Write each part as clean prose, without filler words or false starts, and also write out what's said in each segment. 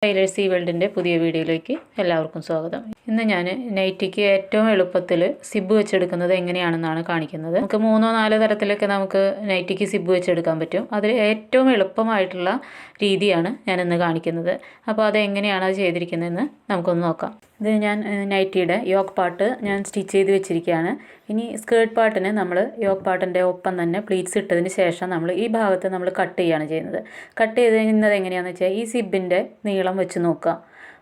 Tailors ഈ വേൾഡിൻ്റെ പുതിയ വീഡിയോയിലേക്ക് എല്ലാവർക്കും സ്വാഗതം. ഇന്ന് ഞാൻ നൈറ്റിക്ക് ഏറ്റവും എളുപ്പത്തിൽ സിബ് വെച്ചെടുക്കുന്നത് എങ്ങനെയാണെന്നാണ് കാണിക്കുന്നത്. നമുക്ക് 3-4 തരത്തിലൊക്കെ നമുക്ക് നൈറ്റിക്ക് സിബ് വെച്ചെടുക്കാൻ പറ്റും. അതിൽ ഏറ്റവും എളുപ്പമായിട്ടുള്ള രീതിയാണ് ഞാനിന്ന് കാണിക്കുന്നത്. അപ്പോൾ അതെങ്ങനെയാണ് അത് ചെയ്തിരിക്കുന്നതെന്ന് നമുക്കൊന്ന് നോക്കാം. ഇത് ഞാൻ നൈറ്റിയുടെ യോക്ക് പാർട്ട് ഞാൻ സ്റ്റിച്ച് ചെയ്ത് വെച്ചിരിക്കുകയാണ്. ഇനി സ്കേർട്ട് പാർട്ടിന് നമ്മൾ യോക്ക് പാർട്ടിൻ്റെ ഒപ്പം തന്നെ പ്ലീറ്റ്സ് ഇട്ടതിന് ശേഷം നമ്മൾ ഈ ഭാഗത്ത് നമ്മൾ കട്ട് ചെയ്യുകയാണ് ചെയ്യുന്നത്. കട്ട് ചെയ്യുന്നത് എങ്ങനെയാണെന്ന് വെച്ചാൽ ഈ സിബിൻ്റെ നീളം വെച്ച് നോക്കുക.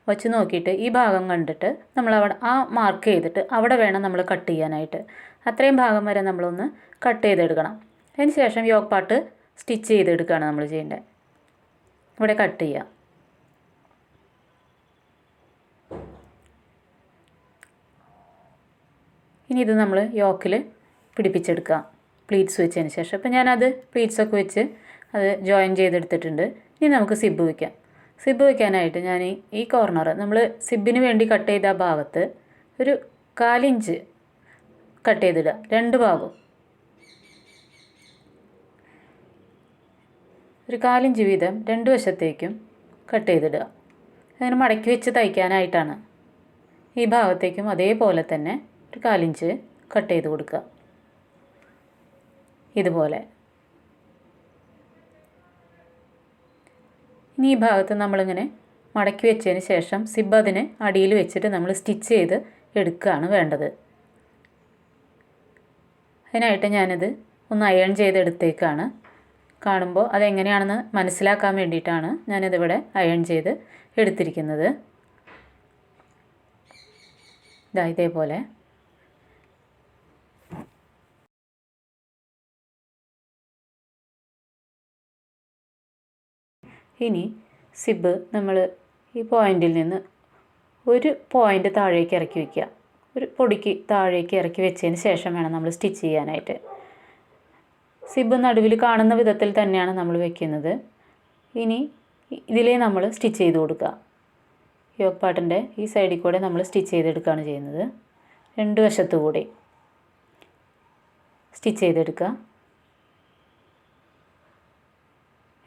വെച്ച് നോക്കിയിട്ട് ഈ ഭാഗം കണ്ടിട്ട് നമ്മൾ അവിടെ ആ മാർക്ക് ചെയ്തിട്ട് അവിടെ വേണം നമ്മൾ കട്ട് ചെയ്യാനായിട്ട്. അത്രയും ഭാഗം വരെ നമ്മളൊന്ന് കട്ട് ചെയ്തെടുക്കണം. അതിന് ശേഷം യോക്ക് പാർട്ട് സ്റ്റിച്ച് ചെയ്തെടുക്കുകയാണ് നമ്മൾ ചെയ്യേണ്ടത്. ഇവിടെ കട്ട് ചെയ്യുക. ഇനി ഇത് നമ്മൾ യോക്കിൽ പിടിപ്പിച്ചെടുക്കുക പ്ലീറ്റ്സ് വെച്ചതിന് ശേഷം. അപ്പോൾ ഞാനത് പ്ലീറ്റ്സൊക്കെ വെച്ച് അത് ജോയിൻ ചെയ്തെടുത്തിട്ടുണ്ട്. ഇനി നമുക്ക് സിബ് വയ്ക്കാം. സിബ് വയ്ക്കാനായിട്ട് ഞാൻ ഈ കോർണർ നമ്മൾ സിബിന് വേണ്ടി കട്ട് ചെയ്ത ആ ഭാഗത്ത് ഒരു 1/4 ഇഞ്ച് കട്ട് ചെയ്തിടുക. രണ്ട് ഭാഗവും ഒരു 1/4 ഇഞ്ച് വീതം രണ്ട് വശത്തേക്കും കട്ട് ചെയ്തിടുക. അങ്ങനെ മടക്കി വെച്ച് തയ്ക്കാനായിട്ടാണ്. ഈ ഭാഗത്തേക്കും അതേപോലെ തന്നെ ഒരു 1/4 ഇഞ്ച് കട്ട് ചെയ്ത് കൊടുക്കുക. ഇതുപോലെ. ഇനി ഈ ഭാഗത്ത് നമ്മളിങ്ങനെ മടക്കി വെച്ചതിന് ശേഷം സിബ് അതിന് അടിയിൽ വെച്ചിട്ട് നമ്മൾ സ്റ്റിച്ച് ചെയ്ത് എടുക്കുകയാണ് വേണ്ടത്. അതിനായിട്ട് ഞാനിത് ഒന്ന് അയൺ ചെയ്തെടുത്തേക്കാണ്. കാണുമ്പോൾ അതെങ്ങനെയാണെന്ന് മനസ്സിലാക്കാൻ വേണ്ടിയിട്ടാണ് ഞാനിതിവിടെ അയൺ ചെയ്ത് എടുത്തിരിക്കുന്നത്. ഇതേപോലെ. ഇനി സിബ് നമ്മൾ ഈ പോയിൻറ്റിൽ നിന്ന് ഒരു പോയിൻ്റ് താഴേക്ക് ഇറക്കി വയ്ക്കുക. ഒരു പൊടിക്ക് താഴേക്ക് ഇറക്കി വെച്ചതിന് ശേഷം വേണം നമ്മൾ സ്റ്റിച്ച് ചെയ്യാനായിട്ട്. സിബ് നടുവിൽ കാണുന്ന വിധത്തിൽ തന്നെയാണ് നമ്മൾ വെക്കുന്നത്. ഇനി ഇതിലേ നമ്മൾ സ്റ്റിച്ച് ചെയ്ത് കൊടുക്കുക. യോക്ക് പാർട്ടിൻ്റെ ഈ സൈഡിൽ കൂടെ നമ്മൾ സ്റ്റിച്ച് ചെയ്തെടുക്കുകയാണ് ചെയ്യുന്നത്. രണ്ട് വശത്തു കൂടി സ്റ്റിച്ച് ചെയ്തെടുക്കുക.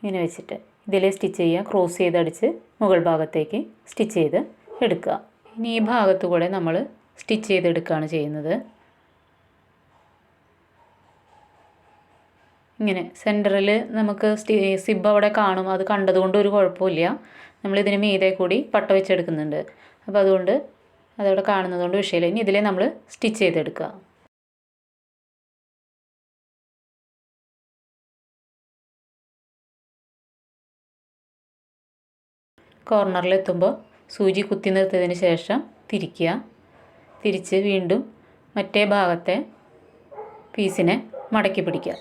ഇങ്ങനെ വെച്ചിട്ട് ഇതിലെ സ്റ്റിച്ച് ചെയ്യുക. ക്രോസ് ചെയ്തടിച്ച് മുകൾ ഭാഗത്തേക്ക് സ്റ്റിച്ച് ചെയ്ത് എടുക്കുക. ഇനി ഈ ഭാഗത്തു കൂടെ നമ്മൾ സ്റ്റിച്ച് ചെയ്തെടുക്കുകയാണ് ചെയ്യുന്നത്. ഇങ്ങനെ സെൻറ്ററിൽ നമുക്ക് സിബ് അവിടെ കാണും. അത് കണ്ടതുകൊണ്ട് ഒരു കുഴപ്പമില്ല. നമ്മളിതിന് മീതെ കൂടി പട്ട വെച്ചെടുക്കുന്നുണ്ട്. അപ്പോൾ അതുകൊണ്ട് അതവിടെ കാണുന്നതുകൊണ്ട് വിഷയമില്ല. ഇനി ഇതിലെ നമ്മൾ സ്റ്റിച്ച് ചെയ്തെടുക്കുക. കോർണറിലെത്തുമ്പോൾ സൂചി കുത്തി നിർത്തിയതിന് ശേഷം തിരിക്കുക. തിരിച്ച് വീണ്ടും മറ്റേ ഭാഗത്തെ പീസിനെ മടക്കി പിടിക്കുക.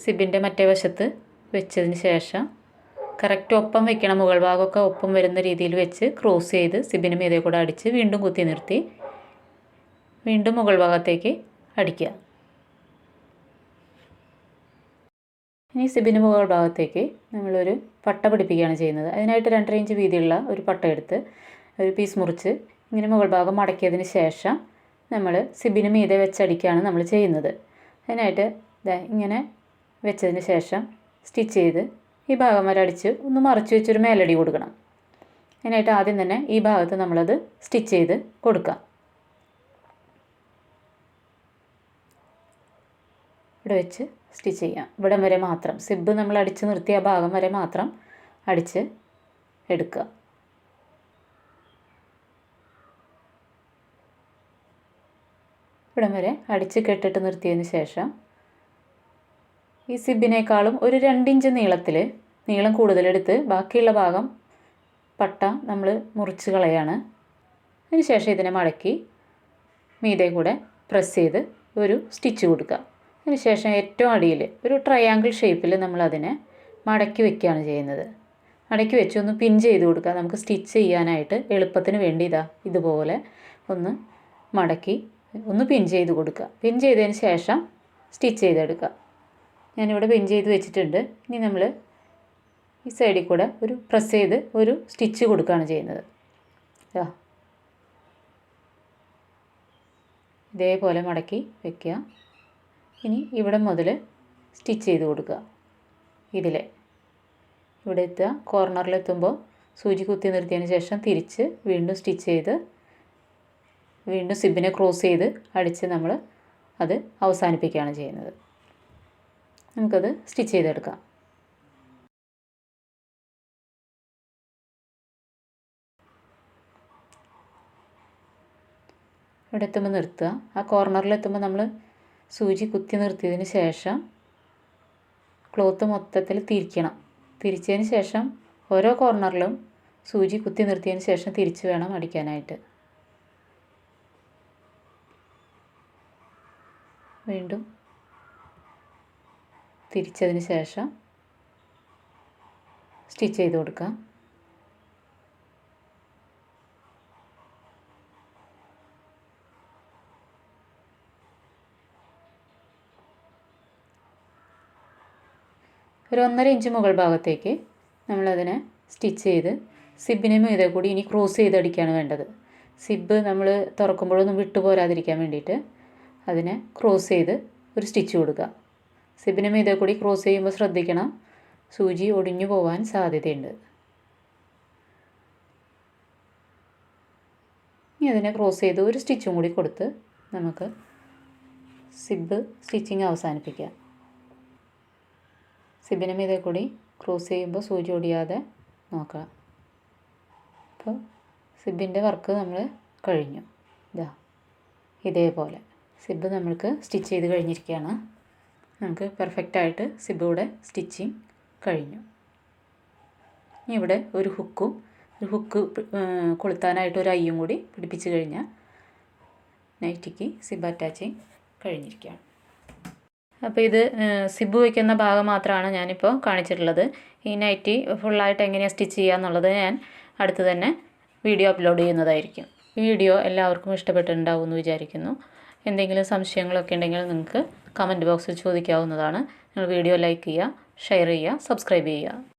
സിബിൻ്റെ മറ്റേ വശത്ത് വെച്ചതിന് ശേഷം കറക്റ്റ് ഒപ്പം വെക്കണം. മുകൾ ഭാഗമൊക്കെ ഒപ്പം വരുന്ന രീതിയിൽ വെച്ച് ക്രോസ് ചെയ്ത് സിബിന് മീതെ കൂടെ അടിച്ച് വീണ്ടും കുത്തി നിർത്തി വീണ്ടും മുകൾ ഭാഗത്തേക്ക് അടിക്കുക. ഇനി സിബിന് മുകൾ ഭാഗത്തേക്ക് നമ്മളൊരു പട്ട പിടിപ്പിക്കുകയാണ് ചെയ്യുന്നത്. അതിനായിട്ട് 2.5 ഇഞ്ച് വീതിയുള്ള ഒരു പട്ട എടുത്ത് ഒരു പീസ് മുറിച്ച് ഇങ്ങനെ മുകൾ ഭാഗം മടക്കിയതിന് ശേഷം നമ്മൾ സിബിന് മീതെ വെച്ചടിക്കുകയാണ് നമ്മൾ ചെയ്യുന്നത്. അതിനായിട്ട് ഇങ്ങനെ വെച്ചതിന് ശേഷം സ്റ്റിച്ച് ചെയ്ത് ഈ ഭാഗം വരെ അടിച്ച് ഒന്ന് മറിച്ച് വെച്ചൊരു മേലടി കൊടുക്കണം. അതിനായിട്ട് ആദ്യം തന്നെ ഈ ഭാഗത്ത് നമ്മളത് സ്റ്റിച്ച് ചെയ്ത് കൊടുക്കാം. ഇവിടെ വെച്ച് സ്റ്റിച്ച് ചെയ്യാം. ഇവിടം വരെ മാത്രം സിബ് നമ്മൾ അടിച്ച് നിർത്തിയ ഭാഗം വരെ മാത്രം അടിച്ച് എടുക്കുക. ഇവിടം വരെ അടിച്ച് കെട്ടിട്ട് നിർത്തിയതിന് ശേഷം ഈ സിബിനേക്കാളും ഒരു 2 ഇഞ്ച് നീളം കൂടുതലെടുത്ത് ബാക്കിയുള്ള ഭാഗം പട്ട നമ്മൾ മുറിച്ച് കളയാണ്. അതിന് ശേഷം ഇതിനെ മടക്കി മീതെ കൂടെ പ്രസ് ചെയ്ത് ഒരു സ്റ്റിച്ച് കൊടുക്കുക. അതിനുശേഷം ഏറ്റവും അടിയിൽ ഒരു ട്രയാങ്കിൾ ഷേപ്പിൽ നമ്മളതിനെ മടക്കി വയ്ക്കുകയാണ് ചെയ്യുന്നത്. മടക്കി വെച്ച് ഒന്ന് പിൻ ചെയ്ത് കൊടുക്കുക. നമുക്ക് സ്റ്റിച്ച് ചെയ്യാനായിട്ട് എളുപ്പത്തിന് വേണ്ടി ഇതുപോലെ ഒന്ന് മടക്കി ഒന്ന് പിൻ ചെയ്ത് കൊടുക്കുക. പിൻ ചെയ്തതിന് ശേഷം സ്റ്റിച്ച് ചെയ്തെടുക്കുക. ഞാനിവിടെ പിൻ ചെയ്ത് വെച്ചിട്ടുണ്ട്. ഇനി നമ്മൾ ഈ സൈഡിൽ കൂടെ ഒരു പ്രസ് ചെയ്ത് ഒരു സ്റ്റിച്ച് കൊടുക്കുകയാണ് ചെയ്യുന്നത്. ഇതേപോലെ മടക്കി വയ്ക്കുക. ഇനി ഇവിടെ മുതൽ സ്റ്റിച്ച് ചെയ്ത് കൊടുക്കുക. ഇതിലെ ഇവിടെ എത്തുക. കോർണറിലെത്തുമ്പോൾ സൂചി കുത്തി നിർത്തിയതിന് ശേഷം തിരിച്ച് വീണ്ടും സ്റ്റിച്ച് ചെയ്ത് വീണ്ടും സിബിനെ ക്രോസ് ചെയ്ത് അടിച്ച് നമ്മൾ അത് അവസാനിപ്പിക്കുകയാണ് ചെയ്യുന്നത്. നമുക്കത് സ്റ്റിച്ച് ചെയ്തെടുക്കാം. ഇവിടെ എത്തുമ്പോൾ നിർത്തുക. ആ കോർണറിലെത്തുമ്പോൾ നമ്മൾ സൂചി കുത്തി നിർത്തിയതിന് ശേഷം ക്ലോത്ത് മൊത്തത്തിൽ തിരിക്കണം. തിരിച്ചതിന് ശേഷം ഓരോ കോർണറിലും സൂചി കുത്തി നിർത്തിയതിന് ശേഷം തിരിച്ച് വേണം അടിക്കാനായിട്ട്. വീണ്ടും തിരിച്ചതിന് ശേഷം സ്റ്റിച്ച് ചെയ്ത് കൊടുക്കാം. ഒരു 1.5 ഇഞ്ച് മുകൾ ഭാഗത്തേക്ക് നമ്മളതിനെ സ്റ്റിച്ച് ചെയ്ത് സിബിന് മീതെ കൂടി ഇനി ക്രോസ് ചെയ്ത് അടിക്കുകയാണ് വേണ്ടത്. സിബ് നമ്മൾ തുറക്കുമ്പോഴൊന്നും വിട്ടുപോരാതിരിക്കാൻ വേണ്ടിയിട്ട് അതിനെ ക്രോസ് ചെയ്ത് ഒരു സ്റ്റിച്ച് കൊടുക്കുക. സിബിന് മീതെ കൂടി ക്രോസ് ചെയ്യുമ്പോൾ ശ്രദ്ധിക്കണം, സൂചി ഒടിഞ്ഞു പോകാൻ സാധ്യതയുണ്ട്. ഇനി അതിനെ ക്രോസ് ചെയ്ത് ഒരു സ്റ്റിച്ചും കൂടി കൊടുത്ത് നമുക്ക് സിബ് സ്റ്റിച്ചിങ് അവസാനിപ്പിക്കാം. സിബിന് മീതെ കൂടി ക്രോസ് ചെയ്യുമ്പോൾ സൂചി ഒടിയാതെ നോക്കുക. അപ്പോൾ സിബിൻ്റെ വർക്ക് നമ്മൾ കഴിഞ്ഞു. ഇതേപോലെ സിബ് നമ്മൾക്ക് സ്റ്റിച്ച് ചെയ്ത് കഴിഞ്ഞിരിക്കുകയാണ്. നമുക്ക് പെർഫെക്റ്റായിട്ട് സിബിയുടെ സ്റ്റിച്ചിങ് കഴിഞ്ഞു. ഇനി ഇവിടെ ഒരു ഹുക്ക് കൊളുത്താനായിട്ട് ഒരു അയ്യും കൂടി പിടിപ്പിച്ച് കഴിഞ്ഞാൽ നൈറ്റിക്ക് സിബ് അറ്റാച്ചിങ് കഴിഞ്ഞിരിക്കുകയാണ്. അപ്പോൾ ഇത് സിബ് വയ്ക്കുന്ന ഭാഗം മാത്രമാണ് ഞാനിപ്പോൾ കാണിച്ചിട്ടുള്ളത്. ഈ നൈറ്റി ഫുള്ളായിട്ട് എങ്ങനെയാണ് സ്റ്റിച്ച് ചെയ്യുക എന്നുള്ളത് ഞാൻ അടുത്ത് തന്നെ വീഡിയോ അപ്ലോഡ് ചെയ്യുന്നതായിരിക്കും. വീഡിയോ എല്ലാവർക്കും ഇഷ്ടപ്പെട്ടിട്ടുണ്ടാവും എന്ന് വിചാരിക്കുന്നു. എന്തെങ്കിലും സംശയങ്ങളൊക്കെ ഉണ്ടെങ്കിൽ നിങ്ങൾക്ക് കമൻറ്റ് ബോക്സിൽ ചോദിക്കാവുന്നതാണ്. നിങ്ങൾ വീഡിയോ ലൈക്ക് ചെയ്യുക, ഷെയർ ചെയ്യുക, സബ്സ്ക്രൈബ് ചെയ്യുക.